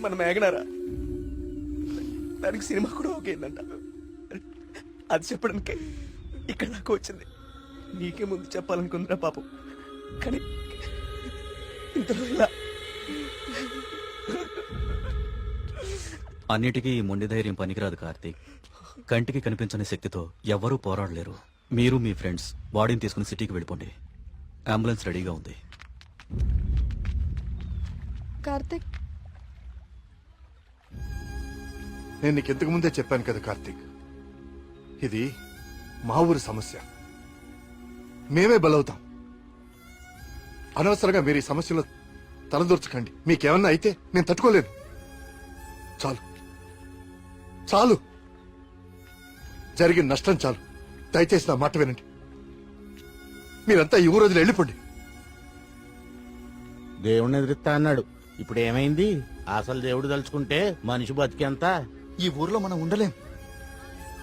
మన మేఘనారా, దానికి సినిమా కూడా ఓకేందంట. అది చెప్పడానికి ఇక్కడ దాకా వచ్చింది. నీకే ముందు చెప్పాలనుకుందిరా పాపం, కానీ ఇంతలో ఇలా. అన్నిటికీ ఈ మొండి ధైర్యం పనికిరాదు కార్తీక్. కంటికి కనిపించని శక్తితో ఎవ్వరూ పోరాడలేరు. మీరు మీ ఫ్రెండ్స్ బాడీని తీసుకుని సిటీకి వెళ్ళిపోండి. అంబులెన్స్ రెడీగా ఉంది. కార్తిక్, నేను నీకు ఇంతకు ముందే చెప్పాను కదా కార్తీక్, ఇది మా ఊరి సమస్య. మేమే బలవుతాం. అనవసరంగా మీరు ఈ సమస్యలో తలదూర్చకండి. మీకేమన్నా అయితే నేను తట్టుకోలేను. చాలు చాలు, జరిగిన నష్టం చాలు. దయచేసి నా మాట వినండి. మీరంతా ఈ ఊరు వదిలి వెళ్ళిపోండి. దేవుడిని ఎదురుస్తా అన్నాడు. ఇప్పుడు ఏమైంది? అసలు దేవుడు తలుచుకుంటే మనిషి బతికేంత. ఈ ఊర్లో మనం ఉండలేం.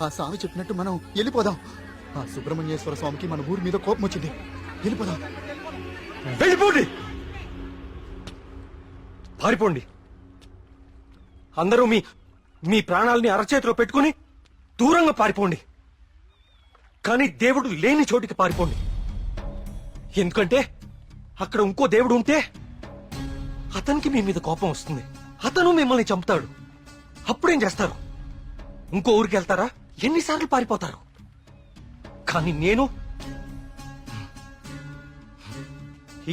ఆ స్వామి చెప్పినట్టు మనం వెళ్ళిపోదాం. ఆ సుబ్రహ్మణ్యేశ్వర స్వామికి మన ఊరి మీద కోపం వచ్చింది. వెళ్ళిపోదాం. వెళ్ళిపోండి, పారిపోండి. అందరూ మీ మీ ప్రాణాలని అరచేతిలో పెట్టుకుని దూరంగా పారిపోండి. కానీ దేవుడు లేని చోటికి పారిపోండి. ఎందుకంటే అక్కడ ఇంకో దేవుడు ఉంటే అతనికి మీ మీద కోపం వస్తుంది. అతను మిమ్మల్ని చంపుతాడు. అప్పుడేం చేస్తారు? ఇంకో ఊరికి వెళ్తారా? ఎన్నిసార్లు పారిపోతారు? కానీ నేను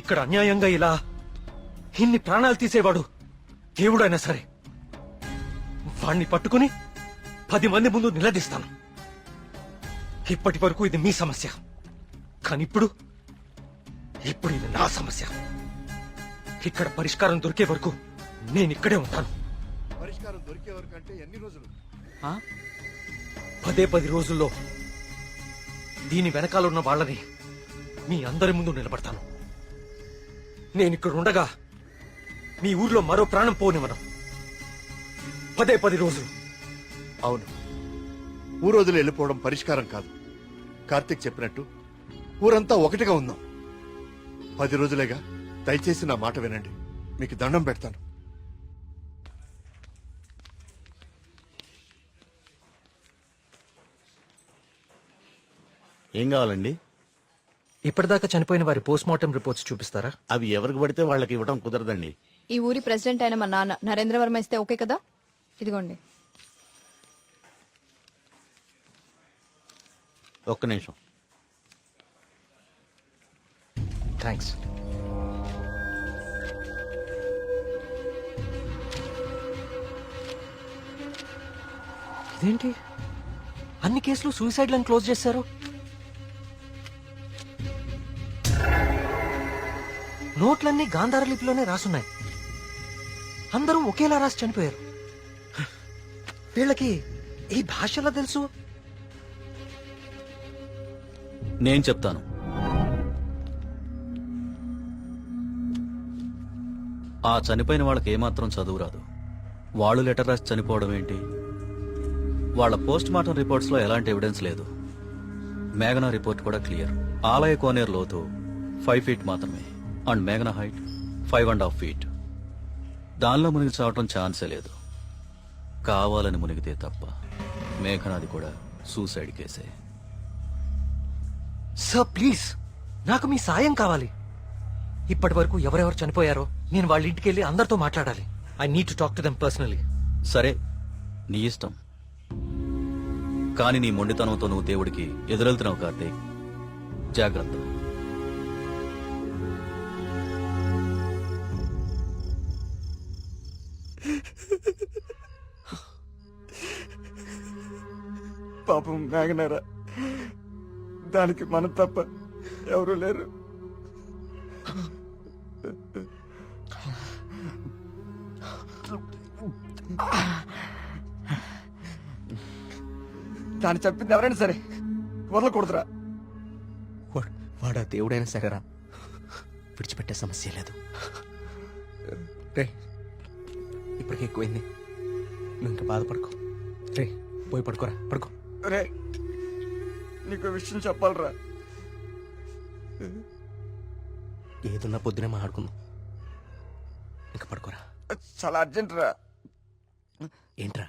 ఇక్కడ అన్యాయంగా ఇలా ఇన్ని ప్రాణాలు తీసేవాడు దేవుడైనా సరే వాణ్ణి పట్టుకుని 10 మంది ముందు నిలదీస్తాను. ఇప్పటి వరకు ఇది మీ సమస్య, కానీ ఇప్పుడు ఇది నా సమస్య. ఇక్కడ పరిష్కారం దొరికే వరకు నేను ఇక్కడే ఉంటాను. పరిష్కారం దొరికే వరకు అంటే ఎన్ని రోజులు? 10 రోజుల్లో దీని వెనకాల ఉన్న వాళ్ళని మీ అందరి ముందు నిలబడతాను. నేను ఇక్కడ ఉండగా మీ ఊర్లో మరో ప్రాణం పోనివ్వను. 10 రోజులు. అవును, ఊరు వదిలి వెళ్ళిపోవడం పరిష్కారం కాదు. కార్తీక్ చెప్పినట్టు ఊరంతా ఒకటిగా ఉందాం. 10 రోజులేగా. దయచేసి నా మాట వినండి. మీకు దండం పెడతాను. ఏం కావాలండి? ఇప్పటిదాకా చనిపోయిన వారి పోస్ట్ మార్టం రిపోర్ట్స్ చూపిస్తారా? అవి ఎవరికి పడితే వాళ్ళకి ఇవ్వడం కుదరదండి. ఈ ఊరి ప్రెసిడెంట్ అయిన మా నాన్న నరేంద్ర వర్మ ఇస్తే ఓకే కదా? ఇదిగోండి. ఒక్క నిమిషం. థ్యాంక్స్. ఇదేంటి, అన్ని కేసులు సూసైడ్లను క్లోజ్ చేశారు? నోట్లన్నీ గాంధార లిపిలోనే రాసున్నాయి. అందరూ ఒకేలా రాసి చనిపోయారు. వీళ్ళకి ఈ భాషలో తెలుసు. నేను చెప్తాను. ఆ చనిపోయిన వాళ్ళకి ఏమాత్రం చదువు రాదు. వాళ్ళు లెటర్ రాసి చనిపోవడం ఏంటి? వాళ్ళ పోస్ట్ మార్టం రిపోర్ట్స్ లో ఎలాంటి ఎవిడెన్స్ లేదు. మేఘనా రిపోర్ట్ కూడా క్లియర్. ఆలయ కోనేరు లోతు 5 feet మాత్రమే, అండ్ మేఘనా హైట్ 5.5 feet. దానిలో మునిగి చావటం ఛాన్సే లేదు. కావాలని మునిగితే తప్ప. మేఘనాది కూడా సూసైడ్ కేసే. సార్ ప్లీజ్, నాకు మీ సాయం కావాలి. ఇప్పటి వరకు ఎవరెవరు చనిపోయారో నేను వాళ్ళ ఇంటికి వెళ్ళి అందరితో మాట్లాడాలి. I need to talk to them personally. సరే, నీ ఇష్టం. కానీ నీ మొండితనంతో నువ్వు దేవుడికి ఎదురెళ్తున్నావు కార్తీక్. జాగ్రత్త. పాపం మేఘనారా, దానికి మనం తప్ప ఎవరు లేరు. దాన్ని చెప్పింది ఎవరైనా సరే వదలకూడదురా. వాడా దేవుడైనా సరేరా, విడిచిపెట్టే సమస్య లేదు. రే, ఇప్పటికే ఎక్కువైంది. నువ్వు ఇంకా బాధపడుకో. రే, పోయి పడుకోరా, పడుకో. రే, నీకు విషయం చెప్పాలరా. ఏదున్నా పొద్దునే మాట్లాడుకుందాం. ఇంకా పడుకోరా. చాలా అర్జెంట్ రా. ఏంట్రా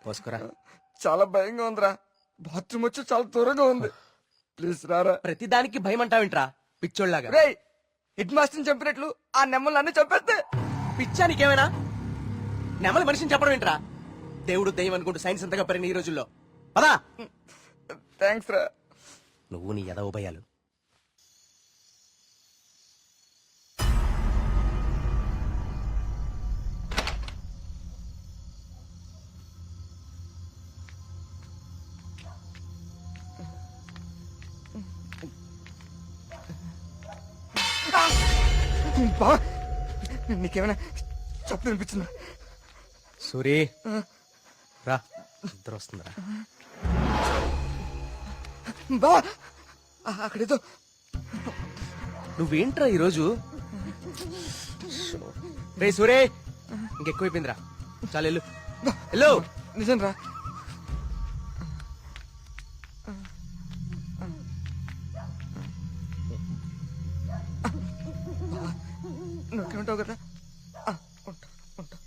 పోసుకోరా. చాలా భయంగా ఉందిరా. బాత్రూమ్ వచ్చి చాలా దూరంగా ఉంది. ప్లీజ్ రారా. ప్రతిదానికి భయం అంటావేంట్రా పిచ్చోళ్ళలాగా? రేయ్, హెడ్ మాస్టర్ చంపినట్లు ఆ నెమ్మలు అన్ని చంపేస్తే. పిచ్చా నీకేమైనా? నెమలి మనిషిని చెప్పడం ఏంట్రా? దేవుడు దయ్యం అనుకుంటూ సైన్స్ అంతగా పెరిగిన ఈ రోజుల్లో. పదా థ్యాంక్స్ రా. నువ్వు నీ ఎదవ భయాలు. బా, నీకేమైనా చెప్పు వినిపించిందా? సూరి రా, ఇద్దరు వస్తుందిరా. బా, అక్కడేదో. నువ్వేంట్రా ఈరోజు? రే సూరే, ఇంకెక్కువైపోయిందిరా. చాలు వెళ్ళు వెళ్ళు. నిజం రా. నువ్వుంటావు కదా. ఉంటా ఉంటా.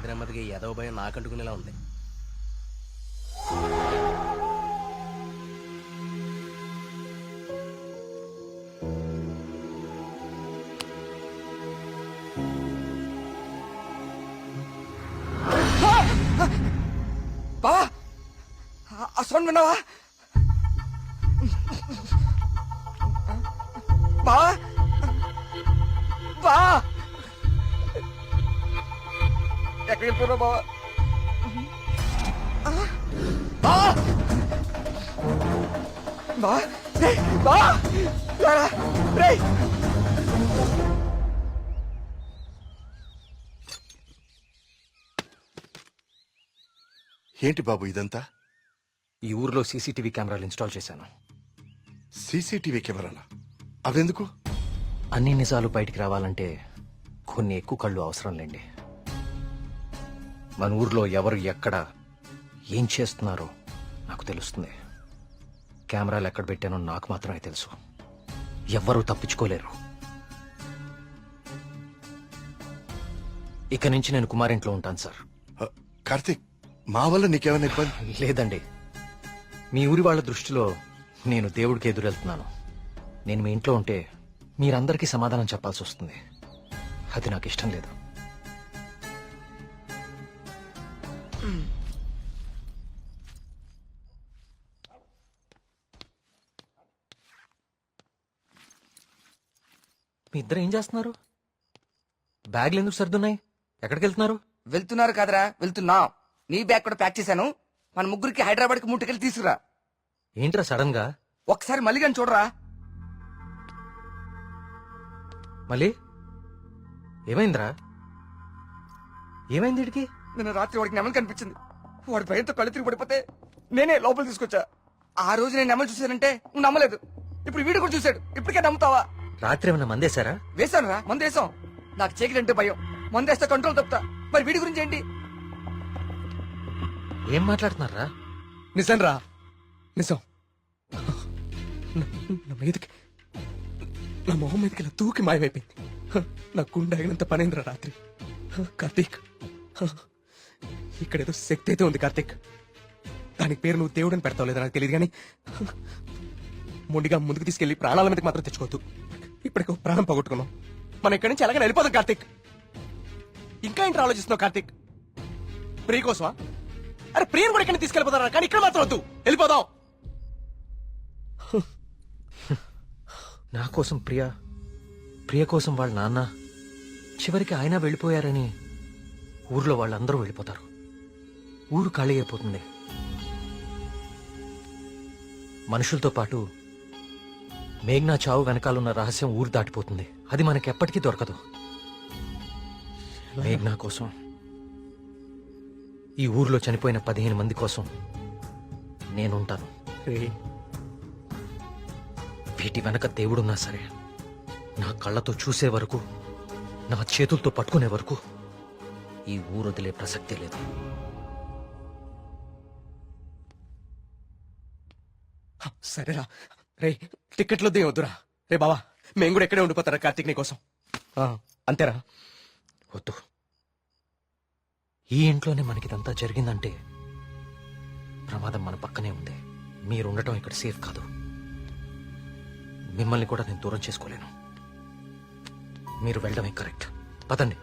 నెమ్మదిగా ఈ ఎదవ భయం నాకంటుకునేలా ఉంది. బా, ఆ సౌండ్ విన్నావా? బా బా, ఎక్కడికి వెళ్ళిపోయావు బావా? బా బా, రేయ్, బా, రారా, రేయ్. ఏంటి బాబు ఇదంతా? ఈ ఊర్లో సీసీటీవీ కెమెరాలు ఇన్స్టాల్ చేశాను. సీసీటీవీ కెమెరాలా? అవెందుకు? అన్ని నిజాలు బయటికి రావాలంటే కొన్ని ఎక్కువ కళ్ళు అవసరం లేండి. మన ఊర్లో ఎవరు ఎక్కడ ఏం చేస్తున్నారో నాకు తెలుస్తుంది. కెమెరాలు ఎక్కడ పెట్టానో నాకు మాత్రమే తెలుసు. ఎవ్వరూ తప్పించుకోలేరు. ఇక నుంచి నేను కుమారింట్లో ఉంటాను సార్. కార్తీక్, మా వల్ల నీకేమైనా ఇబ్బంది? లేదండి, మీ ఊరి వాళ్ళ దృష్టిలో నేను దేవుడికి ఎదురెళ్తున్నాను. నేను మీ ఇంట్లో ఉంటే మీరందరికీ సమాధానం చెప్పాల్సి వస్తుంది. అది నాకు ఇష్టం లేదు. మీ ఇద్దరు ఏం చేస్తున్నారు? బ్యాగ్లు ఎందుకు సర్దున్నాయి? ఎక్కడికి వెళ్తున్నారు? వెళ్తున్నారు కాదరా, వెళ్తున్నా. నీ బ్యాగ్ కూడా ప్యాక్ చేశాను. మన ముగ్గురికి హైదరాబాద్ కి ముట్టుకెళ్ళి తీసుకురా. ఏంట్రా సడన్ గా? ఒకసారి మళ్ళీ కానీ చూడరా. మళ్ళీ ఏమైందిరా? ఏమైంది వీడికి? నిన్న రాత్రి వాడికి నెమలి కనిపించింది. వాడి భయంతో కళ్ళు తిరిగి పడిపోతే నేనే లోపల తీసుకొచ్చా. ఆ రోజు నేను నెమలి చూశానంటే నువ్వు నమ్మలేదు. ఇప్పుడు వీడు కూడా చూశాడు. ఇప్పటికే నమ్ముతావా? రాత్రి ఏమైనా మందేశారా? వేశాను రా, మందేశాం. నాకు చీకలంటే భయం. మందేస్తే కంట్రోల్ తప్పుతా. మరి వీడి గురించి ఏంటి? ఏం మాట్లాడుతున్నారా? నిజం రా, నిజం. నా మీదకి, నా మొహం మీదకి ఇలా తూకి మాయమైపోయింది. నా గుండె ఆగినంత పనైందిరా రాత్రి. కార్తీక్, ఇక్కడేదో శక్తి అయితే ఉంది కార్తీక్. దానికి పేరు నువ్వు దేవుడని పెడతావు లేదా నాకు తెలియదు, కానీ మొండిగా ముందుకు తీసుకెళ్లి ప్రాణాల మీదకి మాత్రం తెచ్చుకోవద్దు. ఇప్పటికి ఒక ప్రాణం పోగొట్టుకున్నాం. మనం ఇక్కడి నుంచి ఎలాగైనా వెళ్ళిపోదాం కార్తీక్. ఇంకా ఏంటి ఆలోచిస్తున్నావు కార్తీక్? ప్రియ కోసమా? అరే ప్రియను కూడా ఇక్కడ తీసుకెళ్ళిపోతారా, కానీ ఇక్కడ మాత్రం వద్దు, వెళ్ళిపోదాం. నా కోసం ప్రియ కోసం వాళ్ళ నాన్న, చివరికి ఆయన వెళ్ళిపోయారని ఊర్లో వాళ్ళందరూ వెళ్ళిపోతారు. ఊరు ఖాళీ అయిపోతుంది. మనుషులతో పాటు మేఘ్నా చావు వెనకాలన్న రహస్యం ఊరు దాటిపోతుంది. అది మనకి ఎప్పటికీ దొరకదు. మేఘ్నా కోసం, ఈ ఊర్లో చనిపోయిన 15 మంది కోసం నేనుంటాను. వీటి వెనక దేవుడున్నా సరే, నా కళ్ళతో చూసే వరకు, నా చేతులతో పట్టుకునే వరకు ఈ ఊరు వదిలే ప్రసక్తే లేదు. సరేరా రే, టికెట్లు వద్దురా. రే బావా, మేము కూడా ఎక్కడే ఉండిపోతారా కార్తీక్ నీ కోసం. అంతేరా? వద్దు. ఈ ఇంట్లోనే మనకిదంతా జరిగిందంటే ప్రమాదం మన పక్కనే ఉంది. మీరు ఉండటం ఇక్కడ సేఫ్ కాదు. మిమ్మల్ని కూడా నేను దూరం చేసుకోలేను. మీరు వెళ్ళడమే కరెక్ట్. పదండి.